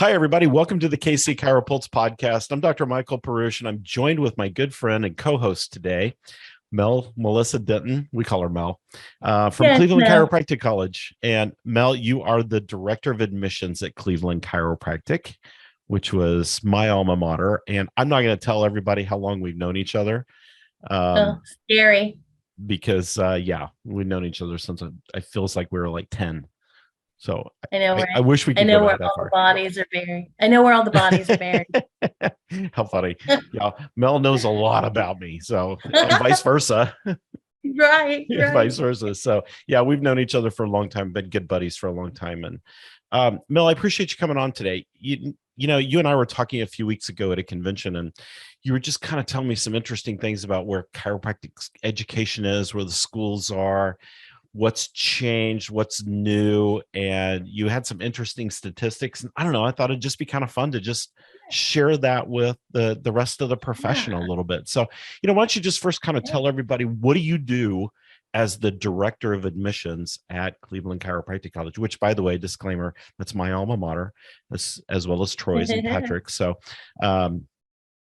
Hi, everybody. Welcome to the KC CHIROpulse Podcast. I'm Dr. Michael Perusich, and I'm joined with my good friend and co-host today, Melissa Denton. We call her Mel, from Yes, Cleveland no. Chiropractic College. And Mel, you are the director of admissions at Cleveland Chiropractic, which was my alma mater. And I'm not going to tell everybody how long we've known each other, Oh, um, scary. because we've known each other since it feels like we were like 10. So I know I where wish we I could go know back where that all the far. bodies are buried. I know where all the bodies are buried. How funny. Yeah, Mel knows a lot about me, so, and vice versa. Right, Vice right. versa. So yeah, we've known each other for a long time, been good buddies for a long time. And Mel, I appreciate you coming on today. You and I were talking a few weeks ago at a convention, and you were just kind of telling me some interesting things about where chiropractic education is, where the schools are, what's changed, what's new, and you had some interesting statistics. And I don't know, I thought it'd just be kind of fun to just share that with the rest of the profession a Yeah, little bit. So, why don't you just first kind of yeah. tell everybody, what do you do as the director of admissions at Cleveland Chiropractic College, which, by the way, disclaimer, that's my alma mater, as well as Troy's and Patrick's. So a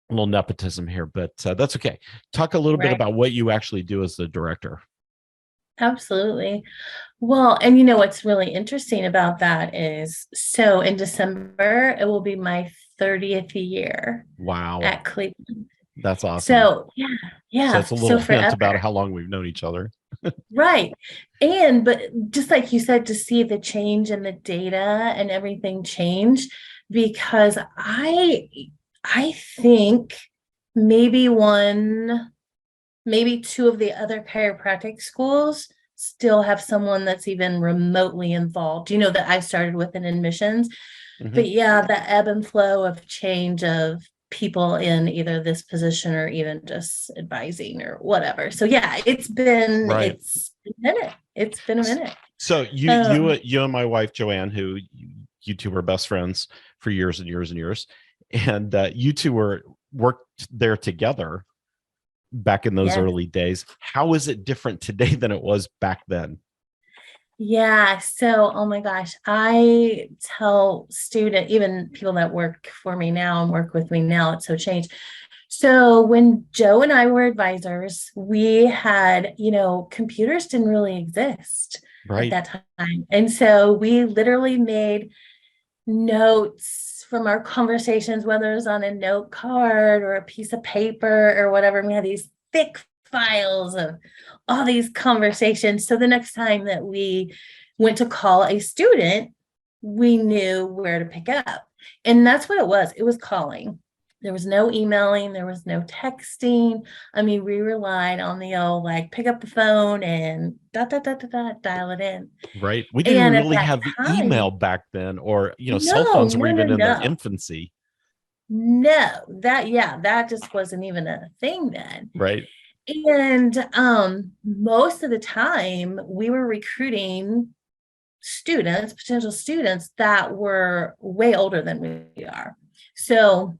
little nepotism here, but that's okay. Talk a little bit Right. about what you actually do as the director. Absolutely. Well, and you know what's really interesting about that is so in December, it will be my 30th year Wow. at Cleveland. That's awesome. So yeah, So yeah. it's a So little hint forever. about how long we've known each other. Right. But just like you said, to see the change in the data and everything change, because I think maybe maybe two of the other chiropractic schools still have someone that's even remotely involved. You know, that I started with in admissions. Mhm. But yeah, the ebb and flow of change of people in either this position or even just advising or whatever. So yeah, Right. it's been a minute. It's been a minute. So Um, you and my wife Joanne, who you two were best friends for years and years and years, and you two worked there together back in those yeah. early days. How is it different today than it was back then? Yeah. So, oh my gosh, I tell even people that work for me now and work with me now, it's so changed. So when Joe and I were advisors, we had, computers didn't really exist at Right. that time. And so we literally made notes from our conversations, whether it was on a note card or a piece of paper or whatever. And we had these thick files of all these conversations. So the next time that we went to call a student, we knew where to pick up. And that's what it was. It was calling. There was no emailing, there was no texting. I mean, we relied on the old like pick up the phone and dial it in. Right. We didn't And at really that have email time, back then, or cell no, phones were no, no, even in their no. infancy. No, that just wasn't even a thing then. Right. And most of the time we were recruiting students, potential students that were way older than we are. So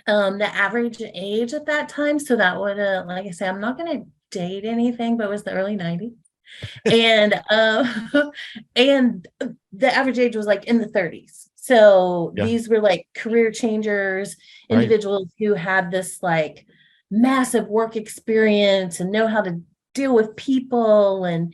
the average age at that time, so that would like I say, I'm not gonna date anything, but it was the early 90s. And and the average age was like in the 30s. So Yeah. these were like career changers, Right. individuals who had this like massive work experience and know how to deal with people, and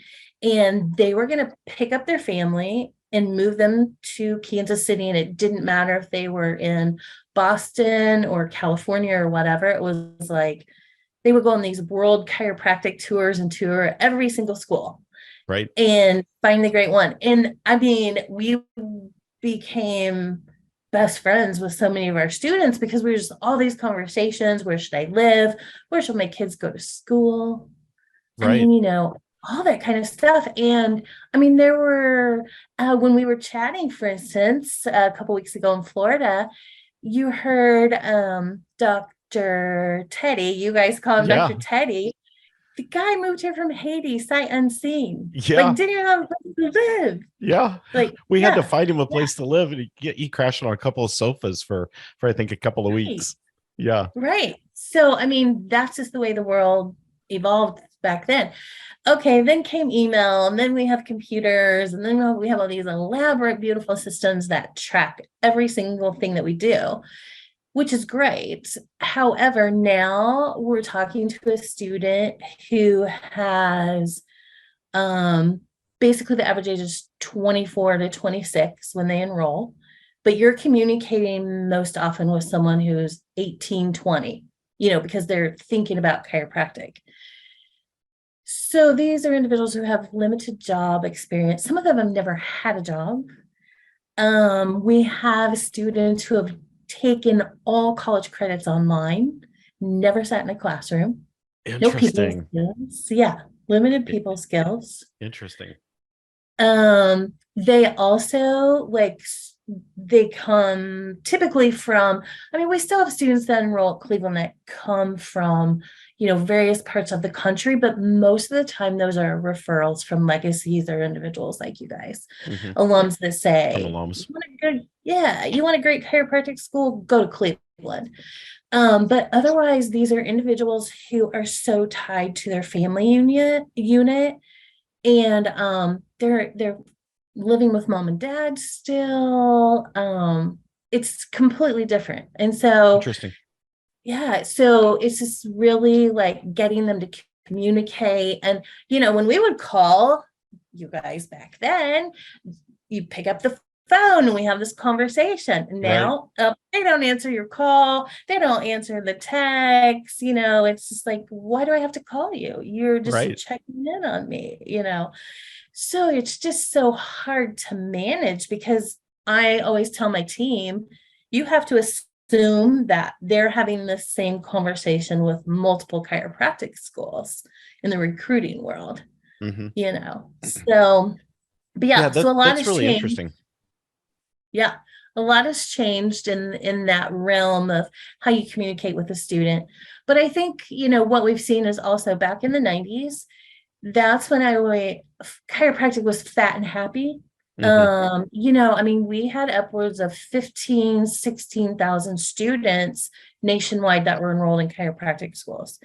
they were going to pick up their family and move them to Kansas City, and it didn't matter if they were in Boston or California or whatever. It was like they would go on these world chiropractic tours and tour every single school Right. and find the great one. And I mean, we became best friends with so many of our students because we were just all these conversations. Where should I live? Where should my kids go to school? I Right. mean, all that kind of stuff. And I mean, there were, when we were chatting, for instance, a couple weeks ago in Florida, you heard Dr. Teddy, you guys call him Dr. Yeah. Teddy. The guy moved here from Haiti, sight unseen. Like, Yeah. didn't even have a place to live. Yeah. Like, We had to yeah, find him a yeah, place to live, and he crashed on a couple of sofas for I think a couple of right, weeks. Yeah. right. So, I mean, that's just the way the world evolved back then. Okay, then came email, and then we have computers, and then we have all these elaborate, beautiful systems that track every single thing that we do, which is great. However, now we're talking to a student who has basically the average age is 24 to 26 when they enroll, but you're communicating most often with someone who's 18, 20, because they're thinking about chiropractic. So these are individuals who have limited job experience. Some of them have never had a job. We have students who have taken all college credits online, never sat in a classroom. Interesting. No people skills. Yeah, limited people skills. Interesting. They also they come typically from, we still have students that enroll at Cleveland that come from, various parts of the country, but most of the time those are referrals from legacies or individuals like you guys, alums that say, From alums. You want a great chiropractic school, go to Cleveland. But otherwise, these are individuals who are so tied to their family unit, and they're living with mom and dad still. It's completely different. And so, interesting. Yeah. So it's just really like getting them to communicate. And, when we would call you guys back then, you pick up the phone and we have this conversation. And now they don't answer your call. They don't answer the text. It's just like, why do I have to call you? You're just checking in on me, So it's just so hard to manage, because I always tell my team, you have to assume that they're having the same conversation with multiple chiropractic schools in the recruiting world, So, but so a lot has really changed. Interesting. Yeah, a lot has changed in that realm of how you communicate with a student. But I think, what we've seen is also back in the 90s, that's when chiropractic was fat and happy. We had upwards of 15, 16,000 students nationwide that were enrolled in chiropractic schools.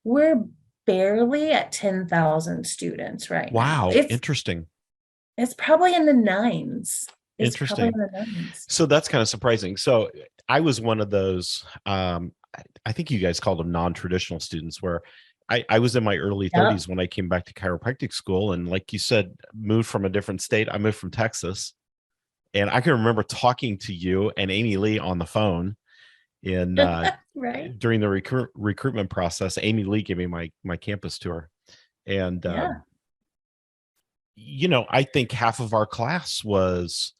We're barely at 10,000 students right now. Wow, interesting. It's probably in the nines. Interesting. So that's kind of surprising. So I was one of those, I think you guys called them non-traditional students, where I was in my early 30s when I came back to chiropractic school. And like you said, moved from a different state. I moved from Texas. And I can remember talking to you and Amy Lee on the phone in during the recruitment process. Amy Lee gave me my campus tour. And, I think half of our class was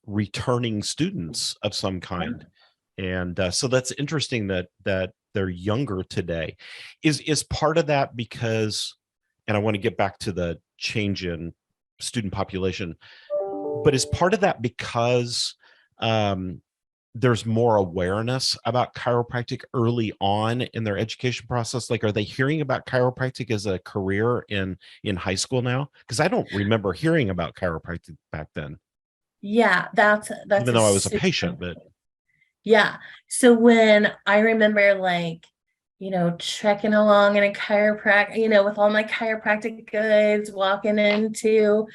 returning students of some kind. And so that's interesting that they're younger today. Is part of that because, and I want to get back to the change in student population, but is part of that because there's more awareness about chiropractic early on in their education process? Like, are they hearing about chiropractic as a career in high school now? Because I don't remember hearing about chiropractic back then. Yeah, that's even though I was a patient, but yeah. So when I remember trekking along in a chiropractic, with all my chiropractic goods, walking into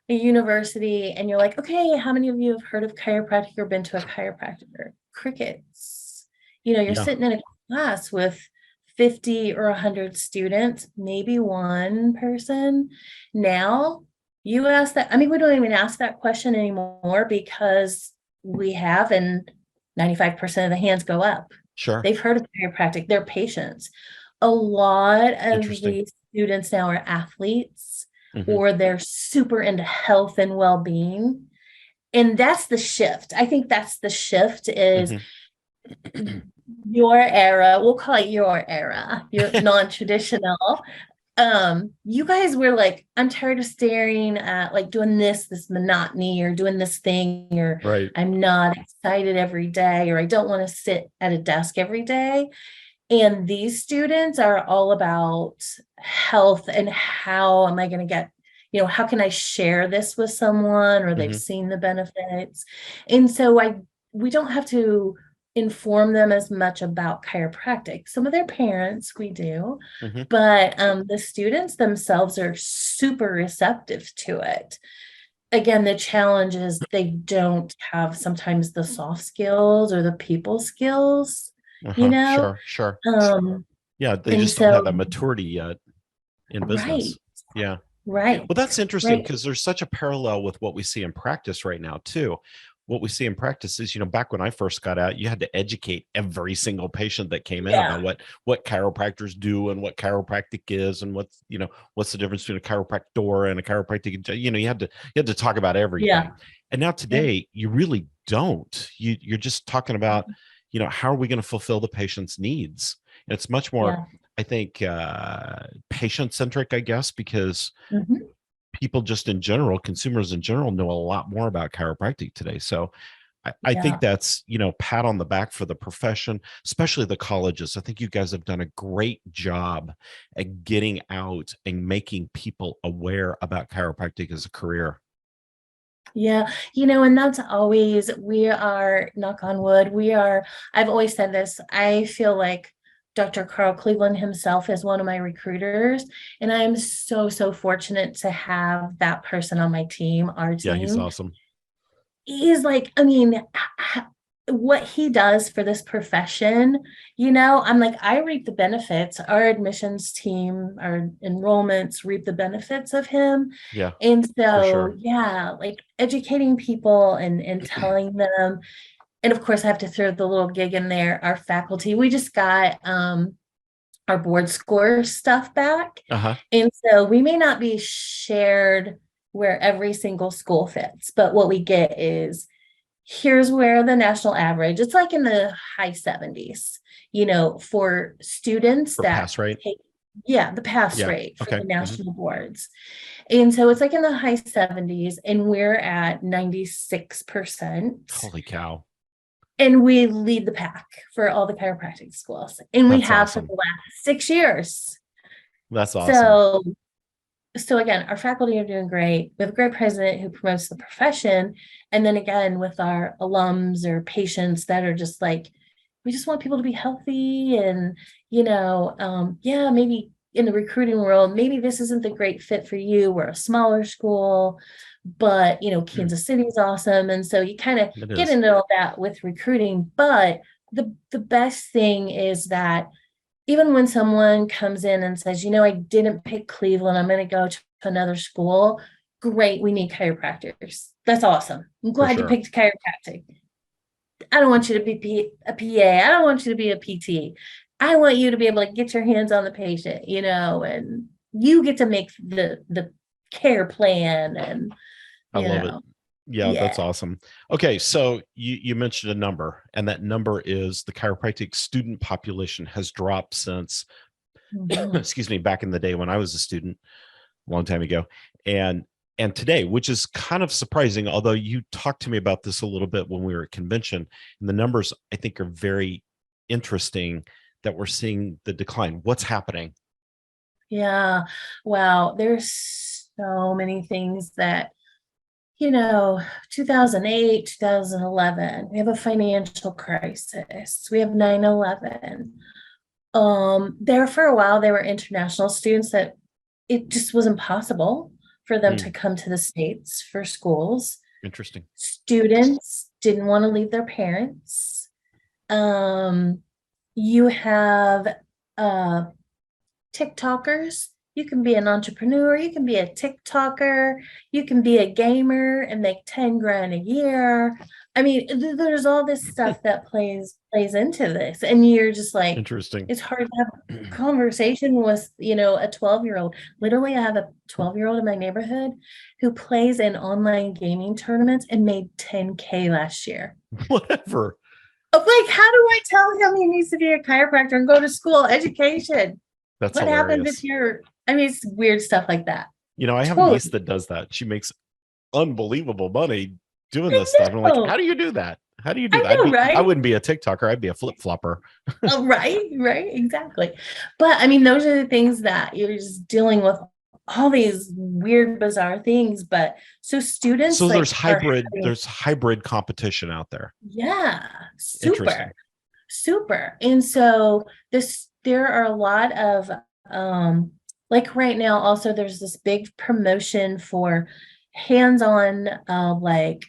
a university, and you're like, okay, how many of you have heard of chiropractic or been to a chiropractor? Crickets. You're sitting in a class with 50 or 100 students, maybe one person. Now you ask that. We don't even ask that question anymore, because we have, and 95% of the hands go up. Sure. They've heard of chiropractic. They're patients. A lot of these students now are athletes, or they're super into health and well-being. And that's the shift. I think that's the shift is your era. We'll call it your era. Your non-traditional. You guys were like, I'm tired of staring at doing this monotony, or doing this thing, or I'm not excited every day, or I don't want to sit at a desk every day. And these students are all about health, and how am I going to get, how can I share this with someone, or they've seen the benefits. And so we don't have to inform them as much about chiropractic. Some of their parents, we do, Mm-hmm. but the students themselves are super receptive to it. Again, the challenge is they don't have sometimes the soft skills or the people skills, you Uh-huh. know? Sure, sure. Um, Yeah, they and just don't so, have that maturity yet in right, business. Yeah. right, Well, that's interesting right. because there's such a parallel with what we see in practice right now, too. What we see in practice is, back when I first got out, you had to educate every single patient that came in about Yeah, what chiropractors do and what chiropractic is and what's the difference between a chiropractor and a chiropractic. You had to talk about yeah, everything. And now yeah, today, you really don't. You're just talking about, how are we going to fulfill the patient's needs? And it's much more, yeah. I think, patient centric, I guess, because Mhm. people just in general, consumers in general, know a lot more about chiropractic today. So I think Yeah. that's, pat on the back for the profession, especially the colleges. I think you guys have done a great job at getting out and making people aware about chiropractic as a career. Yeah, and that's always, we are, knock on wood, I've always said this, I feel like Dr. Carl Cleveland himself is one of my recruiters, and I am so, so fortunate to have that person on my team, our Yeah, he's team. awesome. He's like, I mean, what he does for this profession, I'm like, I reap the benefits. Our admissions team, our enrollments reap the benefits of him. Yeah, And for so, sure. yeah, like educating people and telling them. And of course, I have to throw the little gig in there. Our faculty, we just got our board score stuff back. Uh-huh. And so we may not be shared where every single school fits, but what we get is, here's where the national average, it's like in the high 70s, for students For that pass rate. take, yeah, the pass Yeah. rate for Okay. the national boards. And so it's like in the high 70s, and we're at 96%. Holy cow. And we lead the pack for all the chiropractic schools. And we That's have for awesome. the last 6 years. That's awesome. So again, our faculty are doing great. We have a great president who promotes the profession. And then again, with our alums or patients that are just like, we just want people to be healthy. And, yeah, maybe in the recruiting world, maybe this isn't the great fit for you. We're a smaller school, but, Kansas City is awesome. And so you kind of It get is. into all that with recruiting. But the best thing is that even when someone comes in and says, I didn't pick Cleveland, I'm going to go to another school. Great. We need chiropractors. That's awesome. I'm For glad you sure. picked chiropractic. I don't want you to be a PA. I don't want you to be a PT. I want you to be able to get your hands on the patient, and you get to make the care plan and, I love it. Yeah, that's yeah. awesome. Okay, so you mentioned a number, and that number is the chiropractic student population has dropped since, Mhm. excuse me, back in the day when I was a student, a long time ago, and today, which is kind of surprising. Although you talked to me about this a little bit when we were at convention, and the numbers I think are very interesting that we're seeing the decline. What's happening? Yeah. Wow. There's so many things that 2008, 2011, we have a financial crisis. We have 9/11. There for a while, there were international students that it just was impossible for them to Hmm, come to the States for schools. interesting. Students didn't want to leave their parents. Um, you have uh TikTokers. You can be an entrepreneur, you can be a TikToker, you can be a gamer and make 10 grand a year. I mean, there's all this stuff that plays into this. And you're just like, Interesting. it's hard to have a conversation with, a 12-year-old. Literally, I have a 12-year-old in my neighborhood who plays in online gaming tournaments and made 10K last year. Whatever. I'm like, how do I tell him he needs to be a chiropractor and go to school, education? That's What happened if hilarious. it's weird stuff like that. I have a niece Totally. that does that. She makes unbelievable money doing I this stuff. And I'm like, how know. do you do that? How do you do I that? know, I right? wouldn't be a TikToker. I'd be a flip flopper. Oh, right, exactly. But I mean, those are the things that you're just dealing with, all these weird, bizarre things. But so students So like are having, there's hybrid competition out there. yeah, Interesting. super. super. And so there are a lot of, like right now, also there's this big promotion for hands-on, like,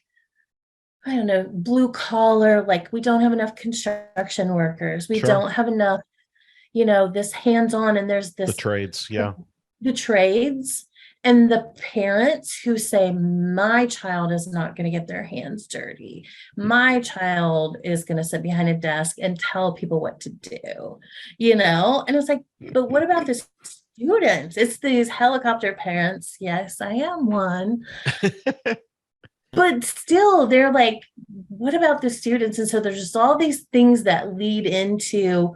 I don't know, blue collar, like we don't have enough construction workers. We Sure. don't have enough, this hands-on, and there's The this, trades. Yeah. the trades, and the parents who say, my child is not going to get their hands dirty. My child is going to sit behind a desk and tell people what to do, And it's like, but what about the students? It's these helicopter parents. Yes, I am one. But still, they're like, what about the students? And so there's just all these things that lead into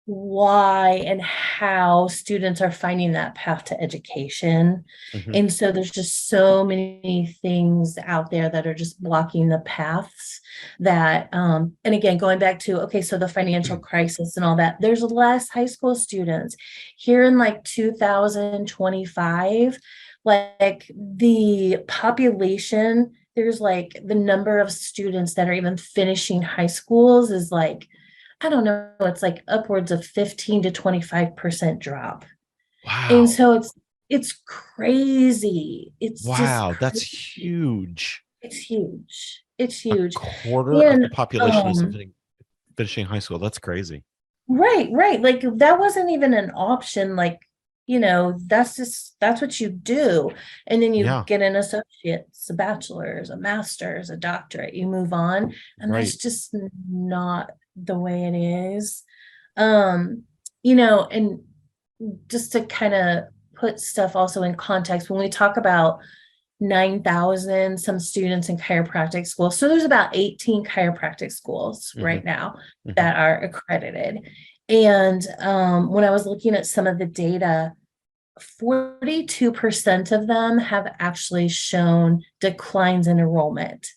why and how students are finding that path to education. Mhm. And so there's just so many things out there that are just blocking the paths that, and again, going back to, okay, so the financial crisis and all that, there's less high school students here in like 2025, like the population, there's like the number of students that are even finishing high schools is like, I don't know, it's like upwards of 15 to 25% drop. And Wow. so it's crazy. It's just Wow. That's crazy. huge. It's huge. It's A huge. quarter of And the population is finishing high school. That's crazy. right. Like that wasn't even an option. Like, that's what you do. And then you Yeah. get an associate's, a bachelor's, a master's, a doctorate, you move on. And Right. that's just not the way it is. And just to kind of put stuff also in context, when we talk about 9,000 some students in chiropractic schools, so there's about 18 chiropractic schools right now that are accredited. And when I was looking at some of the data, 42% of them have actually shown declines in enrollment.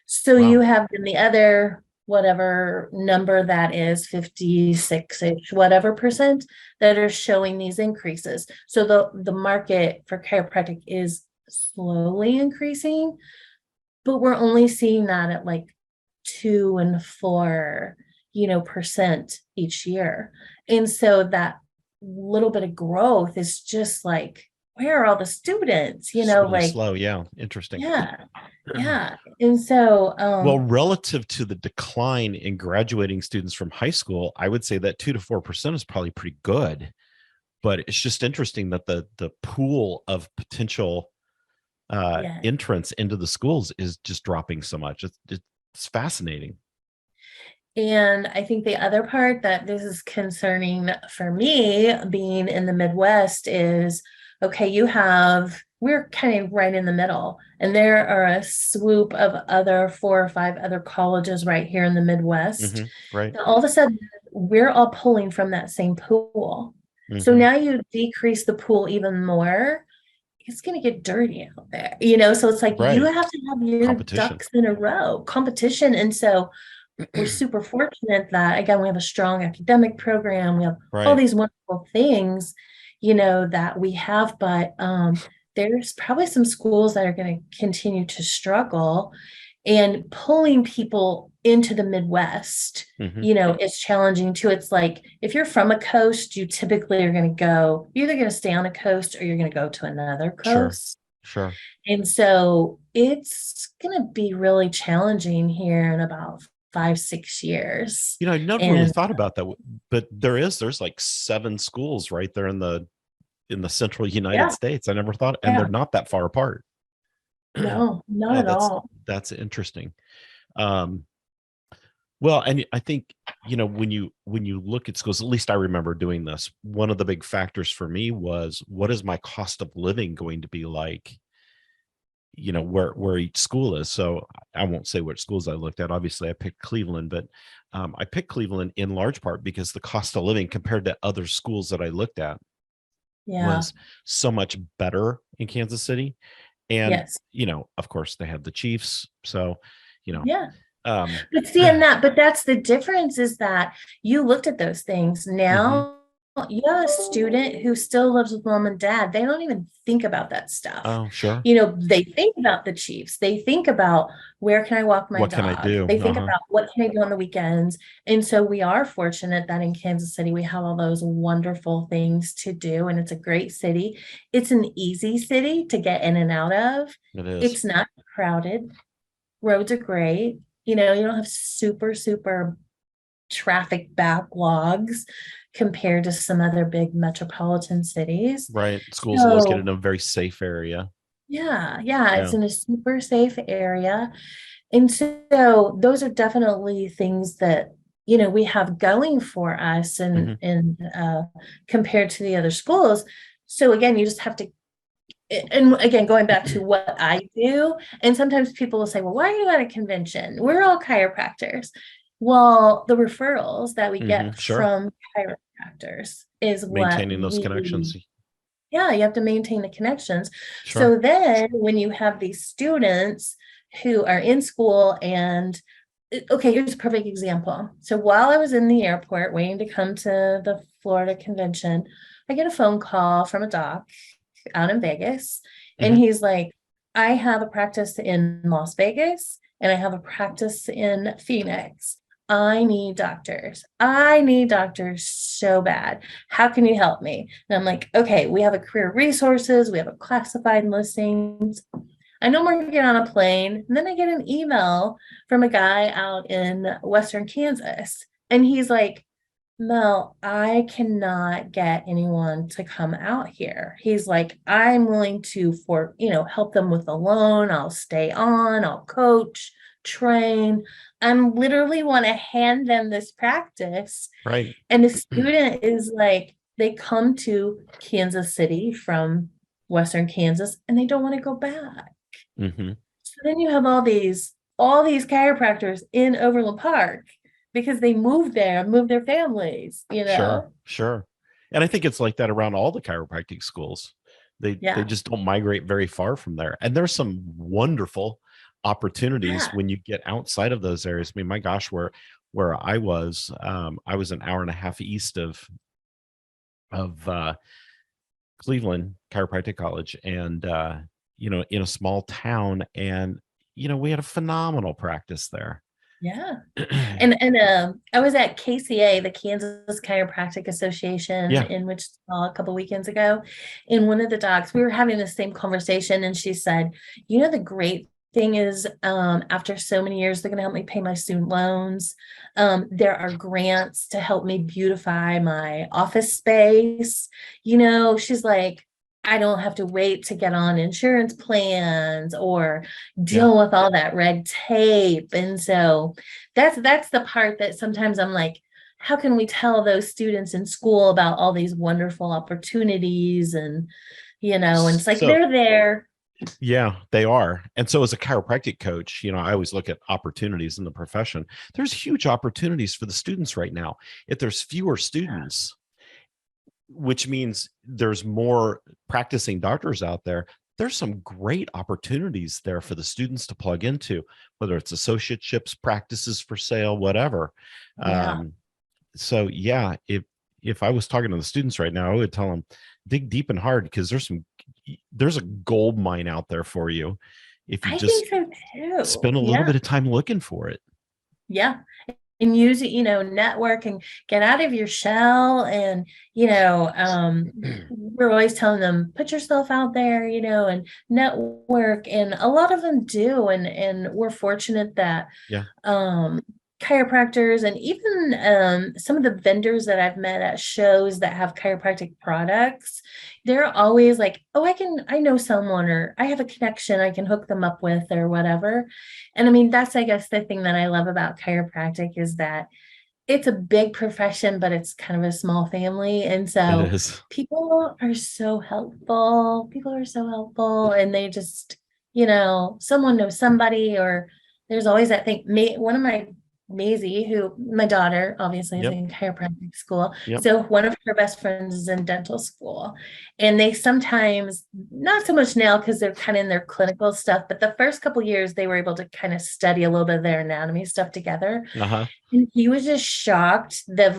So Wow. you have in the other, whatever number that is, 56-ish, whatever percent, that are showing these increases. So the market for chiropractic is slowly increasing, but we're only seeing that at like 2 and 4, percent each year. And so that little bit of growth is just like, where are all the students? It's really Like slow. Yeah. Interesting. yeah. And so Well, relative to the decline in graduating students from high school, I would say that 2 to 4% is probably pretty good. But it's just interesting that the pool of potential entrance into the schools is just dropping so much. It's fascinating. And I think the other part that this is concerning for me, being in the Midwest, is, okay, we're kind of right in the middle, and there are a swoop of other 4 or 5 other colleges right here in the Midwest. Right. And all of a sudden, we're all pulling from that same pool. So now you decrease the pool even more, it's going to get dirty out there, so it's like, you have to have your ducks in a row, competition. And so we're super fortunate that, again, we have a strong academic program. We have all these wonderful things, that we have, but there's probably some schools that are going to continue to struggle, and pulling people into the Midwest, is challenging too. It's like, if you're from a coast, you typically are you're either going to stay on a coast or you're going to go to another coast. Sure. And so it's going to be really challenging here in about 5-6 years. I never really thought about that, but there's like 7 schools right there in the central United States. I never thought, and they're not that far apart. No, not at all. That's interesting. Well, and I think, when you look at schools, at least I remember doing this, one of the big factors for me was, what is my cost of living going to be like, where each school is. So I won't say which schools I looked at. Obviously I picked Cleveland, but I picked Cleveland in large part because the cost of living compared to other schools that I looked at was so much better in Kansas City. And, of course they had the Chiefs. So, but see, but that's the difference, is that you looked at those things. Now you have a student who still lives with mom and dad. They don't even think about that stuff. Oh, sure. They think about the Chiefs. They think about where can I walk my What dog? can I do? They think about what can I do on the weekends. And so we are fortunate that in Kansas City, we have all those wonderful things to do. And it's a great city. It's an easy city to get in and out of. It is. It's not crowded. Roads are great. You don't have super, super traffic backlogs compared to some other big metropolitan cities. Right. Schools located in a very safe area. Yeah. It's in a super safe area. And so those are definitely things that, we have going for us and compared to the other schools. So again, you just have to, and again, going back to what I do, and sometimes people will say, well, why are you at a convention? We're all chiropractors. Well, the referrals that we get from chiropractors is maintaining those connections. Yeah, you have to maintain the connections. Sure. So then when you have these students who are in school and, okay, here's a perfect example. So while I was in the airport waiting to come to the Florida convention, I get a phone call from a doc out in Vegas. And he's like, I have a practice in Las Vegas and I have a practice in Phoenix. I need doctors. I need doctors so bad. How can you help me? And I'm like, okay, we have a career resources. We have a classified listings. I know we're going to get on a plane. And then I get an email from a guy out in Western Kansas. And he's like, Mel, I cannot get anyone to come out here. He's like, I'm willing to help them with a loan. I'll stay on, I'll coach, train. I'm literally want to hand them this practice. Right. And the student is like, they come to Kansas City from Western Kansas and they don't want to go back. So then you have all these chiropractors in Overland Park because they moved there, moved their families, Sure. And I think it's like that around all the chiropractic schools. They just don't migrate very far from there. And there's some wonderful opportunities when you get outside of those areas. I mean, my gosh, where I was an hour and a half east of Cleveland Chiropractic College, and in a small town, and we had a phenomenal practice there. Yeah. And I was at KCA, the Kansas Chiropractic Association in Wichita a couple weekends ago. And one of the docs, we were having the same conversation, and she said, the great thing is, after so many years, they're going to help me pay my student loans. There are grants to help me beautify my office space. She's like, I don't have to wait to get on insurance plans or deal with all that red tape. And so that's the part that sometimes I'm like, how can we tell those students in school about all these wonderful opportunities? And, and it's like, they're there. Yeah, they are. And so as a chiropractic coach, I always look at opportunities in the profession. There's huge opportunities for the students right now. If there's fewer students, which means there's more practicing doctors out there, there's some great opportunities there for the students to plug into, whether it's associateships, practices for sale, whatever. So if I was talking to the students right now, I would tell them, dig deep and hard, because there's a gold mine out there for you if you just spend a little bit of time looking for it. Yeah. And use it, network and get out of your shell. And, we're always telling them, put yourself out there, and network. And a lot of them do. And we're fortunate that chiropractors and even some of the vendors that I've met at shows that have chiropractic products, they're always like, oh, I know someone, or I have a connection I can hook them up with, or whatever. And I mean, that's, I guess, the thing that I love about chiropractic is that it's a big profession, but it's kind of a small family. And so people are so helpful. And they just, someone knows somebody, or there's always that thing. One of my Maisie, who my daughter obviously is in chiropractic school. So one of her best friends is in dental school, and they sometimes, not so much now because they're kind of in their clinical stuff, but the first couple of years they were able to kind of study a little bit of their anatomy stuff together. And he was just shocked that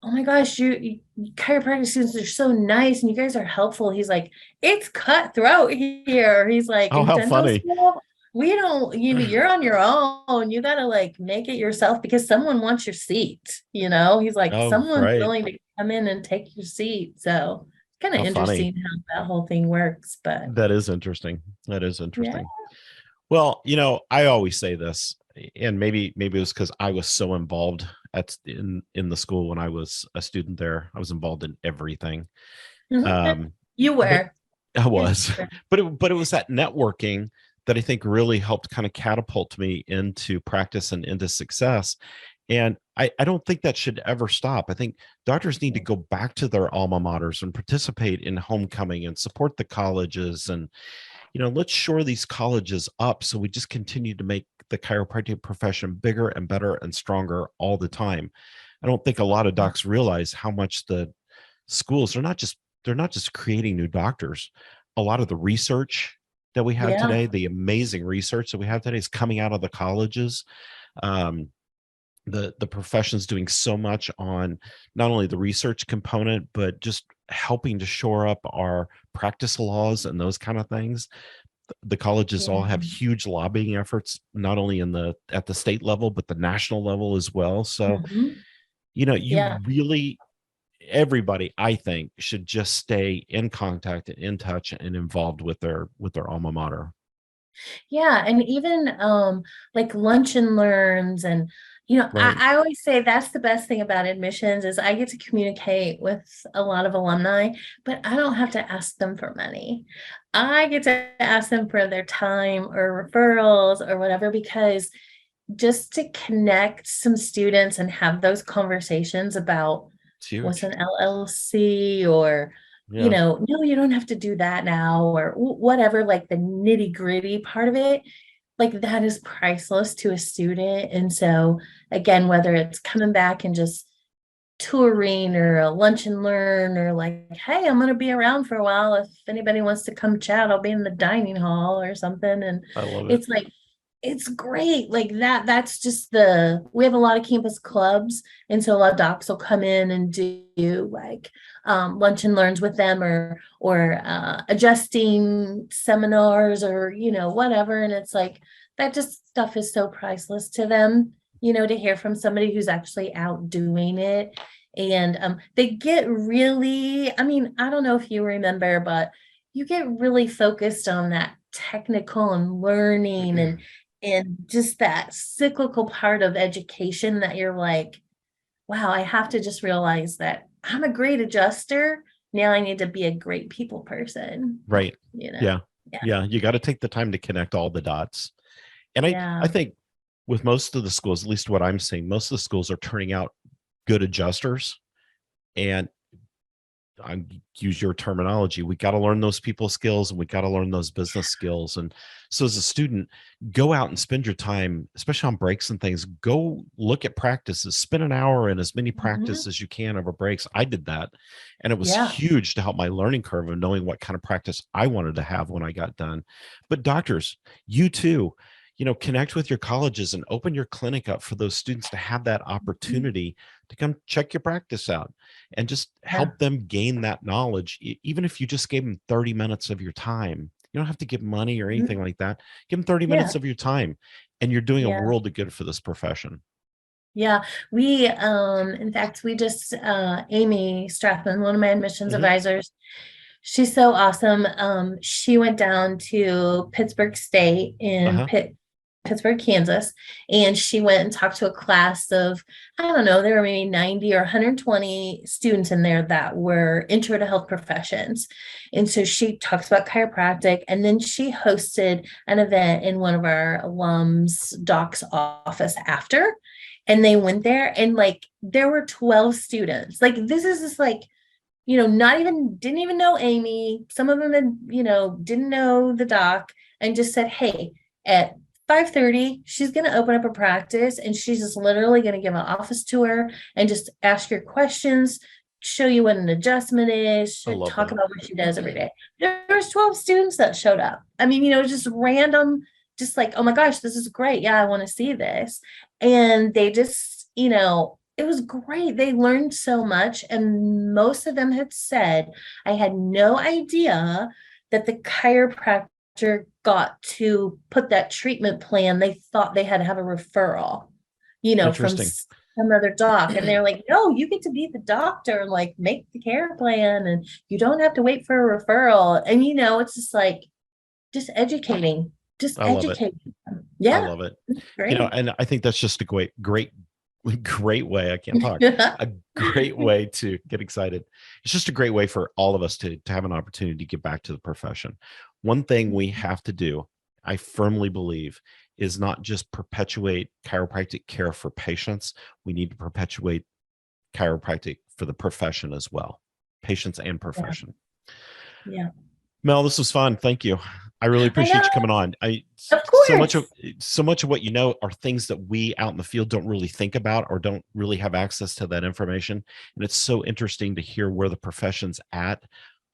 oh my gosh, you chiropractic students are so nice and you guys are helpful. He's like, it's cutthroat here. He's like, Oh, in how dental funny. school, we don't, you're on your own. You got to like make it yourself because someone wants your seat. He's like, Oh, someone's right. willing to come in and take your seat. So it's kind of How funny. interesting how that whole thing works. But That is interesting. That is yeah. interesting. Well, I always say this, and maybe it was because I was so involved in the school when I was a student there. I was involved in everything. Mhm. Um, You but were. I Yes, was, you were. but it was that networking that I think really helped kind of catapult me into practice and into success. And I don't think that should ever stop. I think doctors need to go back to their alma maters and participate in homecoming and support the colleges. And let's shore these colleges up so we just continue to make the chiropractic profession bigger and better and stronger all the time. I don't think a lot of docs realize how much the schools are they're not just creating new doctors. A lot of the research that we have Yeah. today, the amazing research that we have today is coming out of the colleges. Um, the profession's doing so much on not only the research component, but just helping to shore up our practice laws and those kind of things. The colleges all have Yeah. huge lobbying efforts, not only at the state level, but the national level as well. So, Mhm. you Yeah. really, everybody, I think, should just stay in contact and in touch and involved with their alma mater. Yeah, and even like lunch and learns and Right. I always say that's the best thing about admissions is I get to communicate with a lot of alumni, but I don't have to ask them for money. I get to ask them for their time or referrals or whatever because just to connect some students and have those conversations about It's what's huge. an LLC or Yeah. no, you don't have to do that now or whatever, like the nitty gritty part of it, like that is priceless to a student. And so again, whether it's coming back and just touring or a lunch and learn or like, hey, I'm going to be around for a while. If anybody wants to come chat, I'll be in the dining hall or something. And I love it. it's like, it's great. Like that's just we have a lot of campus clubs. And so a lot of docs will come in and do like lunch and learns with them or adjusting seminars or, whatever. And it's like, that just stuff is so priceless to them, to hear from somebody who's actually out doing it. And they get really, I mean, I don't know if you remember, but you get really focused on that technical and learning and just that cyclical part of education that you're like, wow, I have to just realize that I'm a great adjuster. Now I need to be a great people person, Right. you know? Yeah. Yeah. Yeah. You got to take the time to connect all the dots. And I Yeah. think with most of the schools, at least what I'm seeing, most of the schools are turning out good adjusters. And I use your terminology. We got to learn those people skills and we got to learn those business skills. And so as a student, go out and spend your time, especially on breaks and things, go look at practices, spend an hour in as many Mhm. practices as you can over breaks. I did that. And it was Yeah. huge to help my learning curve of knowing what kind of practice I wanted to have when I got done. But doctors, you too, connect with your colleges and open your clinic up for those students to have that Mhm. opportunity to come check your practice out and just Yeah. help them gain that knowledge. Even if you just gave them 30 minutes of your time, you don't have to give money or anything Mhm. like that. Give them 30 Yeah. minutes of your time and you're doing a Yeah. world of good for this profession. Yeah. We in fact we just Amy Strathman, one of my admissions Mhm. advisors, she's so awesome. She went down to Pittsburgh State in Uh-huh. Pittsburgh, Kansas, and she went and talked to a class of, I don't know, there were maybe 90 or 120 students in there that were intro to health professions. And so she talks about chiropractic, and then she hosted an event in one of our alums' doc's office after. And they went there, and like there were 12 students. Like, this is just like, not even didn't even know Amy. Some of them had, didn't know the doc and just said, hey, at 5:30, she's going to open up a practice and she's just literally going to give an office tour and just ask your questions, show you what an adjustment is, I love talk that. about what she does every day. There's 12 students that showed up. I mean, just random, just like, oh my gosh, this is great. Yeah, I want to see this. And they just, it was great. They learned so much. And most of them had said, I had no idea that the chiropractor got to put that treatment plan. They thought they had to have a referral, from Interesting. some other doc. And they're like, no, you get to be the doctor, like make the care plan, and you don't have to wait for a referral. And, it's just like, just educating, just I love it. educating them. I Yeah, love it. great. And I think that's just a great way. I can't talk. A great way to get excited. It's just a great way for all of us to have an opportunity to get back to the profession. One thing we have to do, I firmly believe, is not just perpetuate chiropractic care for patients. We need to perpetuate chiropractic for the profession as well, patients and profession. Yeah. Mel, this was fun. Thank you. I really appreciate you coming on. Of course. So much of what you know are things that we out in the field don't really think about or don't really have access to that information. And it's so interesting to hear where the profession's at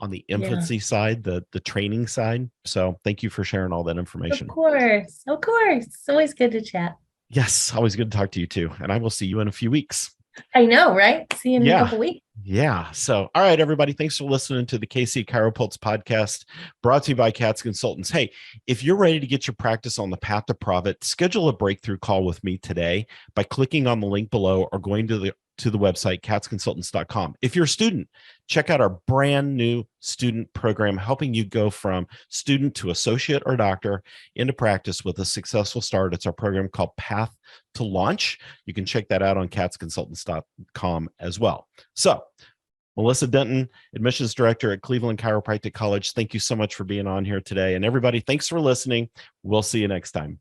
on the infancy side, the training side. So thank you for sharing all that information. Of course. It's always good to chat. Yes, always good to talk to you too. And I will see you in a few weeks. I know, right? See you in a couple weeks. Yeah. So, all right, everybody. Thanks for listening to the KC CHIROpulse podcast, brought to you by CATS Consultants. Hey, if you're ready to get your practice on the path to profit, schedule a breakthrough call with me today by clicking on the link below or going to the website, catsconsultants.com. If you're a student, check out our brand new student program, helping you go from student to associate or doctor into practice with a successful start. It's our program called Path to Launch. You can check that out on catsconsultants.com as well. So, Melissa Denton, admissions director at Cleveland Chiropractic College, thank you so much for being on here today. And everybody, thanks for listening. We'll see you next time.